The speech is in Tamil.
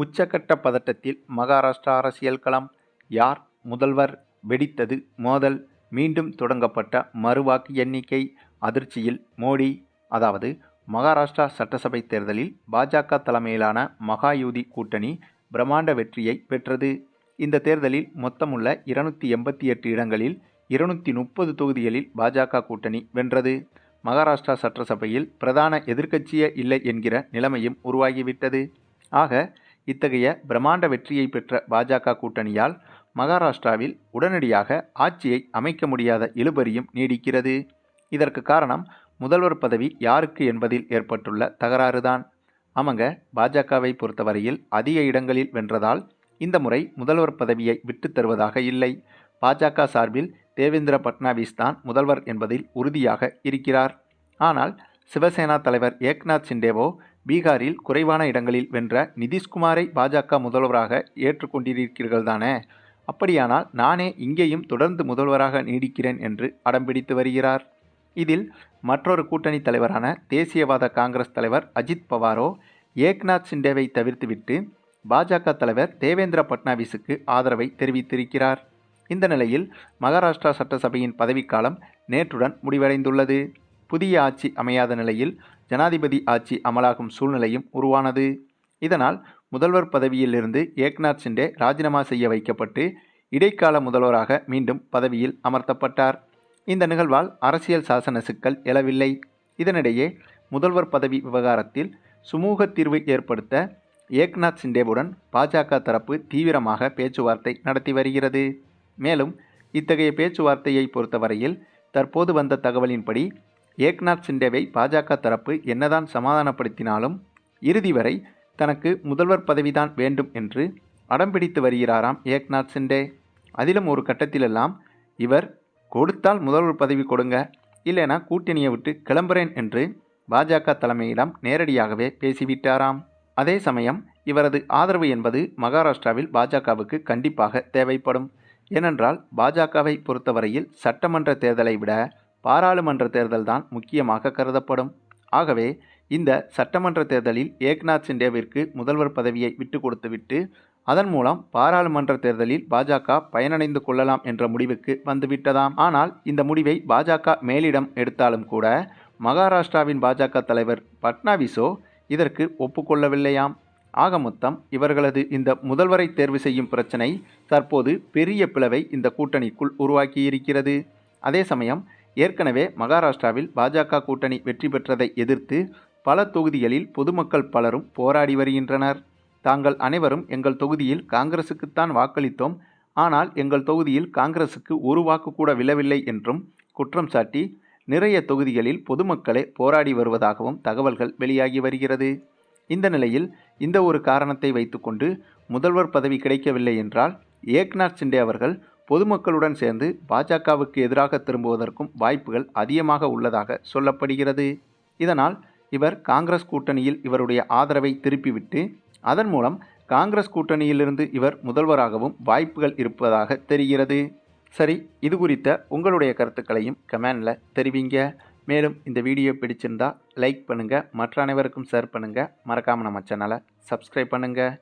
உச்சகட்ட பதட்டத்தில் மகாராஷ்டிரா அரசியல் களம். யார் முதல்வர்? வெடித்தது மோதல். மீண்டும் தொடங்கப்பட்ட மறுவாக்கு எண்ணிக்கை. அதிர்ச்சியில் மோடி. அதாவது மகாராஷ்டிரா சட்டசபை தேர்தலில் பாஜக தலைமையிலான மகாயூதி கூட்டணி பிரம்மாண்ட வெற்றியை பெற்றது. இந்த தேர்தலில் மொத்தமுள்ள 288 இடங்களில் 230 தொகுதிகளில் பாஜக கூட்டணி வென்றது. மகாராஷ்டிரா சட்டசபையில் பிரதான எதிர்க்கட்சியே இல்லை என்கிற நிலைமையும் உருவாகிவிட்டது. ஆக இத்தகைய பிரம்மாண்ட வெற்றியை பெற்ற பாஜக கூட்டணியால் மகாராஷ்டிராவில் உடனடியாக ஆட்சியை அமைக்க முடியாத இழுபறியும் நீடிக்கிறது. இதற்கு காரணம் முதல்வர் பதவி யாருக்கு என்பதில் ஏற்பட்டுள்ள தகராறுதான். ஆமாங்க, பாஜகவை பொறுத்தவரையில் அதிக இடங்களில் வென்றதால் இந்த முறை முதல்வர் பதவியை விட்டு தருவதாக இல்லை. பாஜக சார்பில் தேவேந்திர பட்னாவிஸ் தான் முதல்வர் என்பதில் உறுதியாக இருக்கிறார். ஆனால் சிவசேனா தலைவர் ஏக்நாத் சிண்டேவோ பீகாரில் குறைவான இடங்களில் வென்ற நிதிஷ்குமாரை பாஜக முதல்வராக ஏற்றுக்கொண்டிருக்கிறீர்கள் தானே, அப்படியானால் நானே இங்கேயும் தொடர்ந்து முதல்வராக நீடிக்கிறேன் என்று அடம்பிடித்து வருகிறார். இதில் மற்றொரு கூட்டணி தலைவரான தேசியவாத காங்கிரஸ் தலைவர் அஜித் பவாரோ ஏக்நாத் சிண்டேவை தவிர்த்துவிட்டு பாஜக தலைவர் தேவேந்திர பட்னாவிஸுக்கு ஆதரவை தெரிவித்திருக்கிறார். இந்த நிலையில் மகாராஷ்டிரா சட்டசபையின் பதவிக்காலம் நேற்றுடன் முடிவடைந்துள்ளது. புதிய ஆட்சி அமையாத நிலையில் ஜனாதிபதி ஆட்சி அமலாகும் சூழ்நிலையும் உருவானது. இதனால் முதல்வர் பதவியிலிருந்து ஏக்நாத் சிண்டே ராஜினாமா செய்ய வைக்கப்பட்டு இடைக்கால முதல்வராக மீண்டும் பதவியில் அமர்த்தப்பட்டார். இந்த நிகழ்வால் அரசியல் சாசன சிக்கல் எழவில்லை. இதனிடையே முதல்வர் பதவி விவகாரத்தில் சுமூக தீர்வு ஏற்படுத்த ஏக்நாத் சிண்டேவுடன் பாஜக தரப்பு தீவிரமாக பேச்சுவார்த்தை நடத்தி வருகிறது. மேலும் இத்தகைய பேச்சுவார்த்தையை பொறுத்தவரையில் தற்போது வந்த தகவலின்படி ஏக்நாத் சிண்டேவை பாஜக தரப்பு என்னதான் சமாதானப்படுத்தினாலும் இறுதி வரை தனக்கு முதல்வர் பதவிதான் வேண்டும் என்று அடம்பிடித்து வருகிறாராம் ஏக்நாத் சிண்டே. அதிலும் ஒரு கட்டத்திலெல்லாம் இவர் கொடுத்தால் முதல்வர் பதவி கொடுங்க, இல்லைனா கூட்டணியை விட்டு கிளம்புறேன் என்று பாஜக தலைமையிடம் நேரடியாகவே பேசிவிட்டாராம். அதே சமயம் இவரது ஆதரவு என்பது மகாராஷ்டிராவில் பாஜகவுக்கு கண்டிப்பாக தேவைப்படும். ஏனென்றால் பாஜகவை பொறுத்தவரையில் சட்டமன்ற தேர்தலை விட பாராளுமன்ற தேர்தல் தான் முக்கியமாக கருதப்படும். ஆகவே இந்த சட்டமன்ற தேர்தலில் ஏக்நாத் சிண்டேவிற்கு முதல்வர் பதவியை விட்டு கொடுத்துவிட்டு அதன் மூலம் பாராளுமன்ற தேர்தலில் பாஜக பயனடைந்து கொள்ளலாம் என்ற முடிவுக்கு வந்துவிட்டதாம். ஆனால் இந்த முடிவை பாஜக மேலிடம் எடுத்தாலும் கூட மகாராஷ்டிராவின் பாஜக தலைவர் பட்னாவிஸோ இதற்கு ஒப்புக்கொள்ளவில்லையாம். ஆக மொத்தம் இவர்களது இந்த முதல்வரை தேர்வு செய்யும் பிரச்சனை தற்போது பெரிய பிளவை இந்த கூட்டணிக்குள் உருவாக்கியிருக்கிறது. அதே சமயம் ஏற்கனவே மகாராஷ்டிராவில் பாஜக கூட்டணி வெற்றி பெற்றதை எதிர்த்து பல தொகுதிகளில் பொதுமக்கள் பலரும் போராடி வருகின்றனர். தாங்கள் அனைவரும் எங்கள் தொகுதியில் காங்கிரசுக்குத்தான் வாக்களித்தோம், ஆனால் எங்கள் தொகுதியில் காங்கிரசுக்கு ஒரு வாக்கு கூட விழவில்லை என்றும் குற்றம் சாட்டி நிறைய தொகுதிகளில் பொதுமக்களே போராடி வருவதாகவும் தகவல்கள் வெளியாகி வருகிறது. இந்த நிலையில் இந்த ஒரு காரணத்தை வைத்துக்கொண்டு முதல்வர் பதவி கிடைக்கவில்லை என்றால் ஏக்நாத் சிண்டே அவர்கள் பொதுமக்களுடன் சேர்ந்து பாஜகவுக்கு எதிராக திரும்புவதற்கும் வாய்ப்புகள் அதிகமாக உள்ளதாக சொல்லப்படுகிறது. இதனால் இவர் காங்கிரஸ் கூட்டணியில் இவருடைய ஆதரவை திருப்பிவிட்டு அதன் மூலம் காங்கிரஸ் கூட்டணியிலிருந்து இவர் முதல்வராகவும் வாய்ப்புகள் இருப்பதாக தெரிகிறது. சரி, இது குறித்த உங்களுடைய கருத்துக்களையும் கமெண்டில் தெரிவிங்க. மேலும் இந்த வீடியோ பிடிச்சிருந்தா லைக் பண்ணுங்கள், மற்ற அனைவருக்கும் ஷேர் பண்ணுங்கள், மறக்காமல் நம்ம சேனலை சப்ஸ்கிரைப் பண்ணுங்கள்.